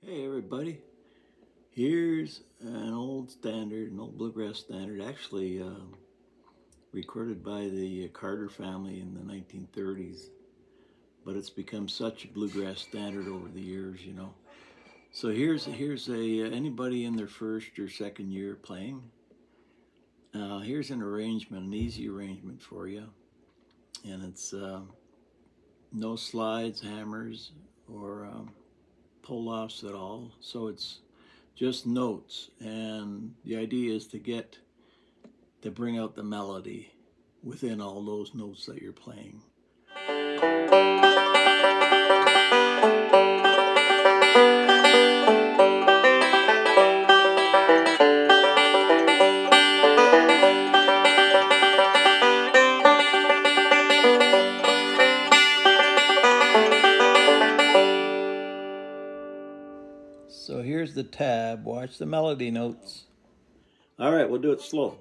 Hey everybody, here's an old standard, an old bluegrass standard, actually recorded by the Carter family in the 1930s, but it's become such a bluegrass standard over the years, you know. So here's anybody in their first or second year playing. Here's an arrangement, an easy arrangement for you, and it's no slides, hammers, or pull-offs at all, so it's just notes, and the idea is to bring out the melody within all those notes that you're playing. So here's the tab. Watch the melody notes. All right, we'll do it slow.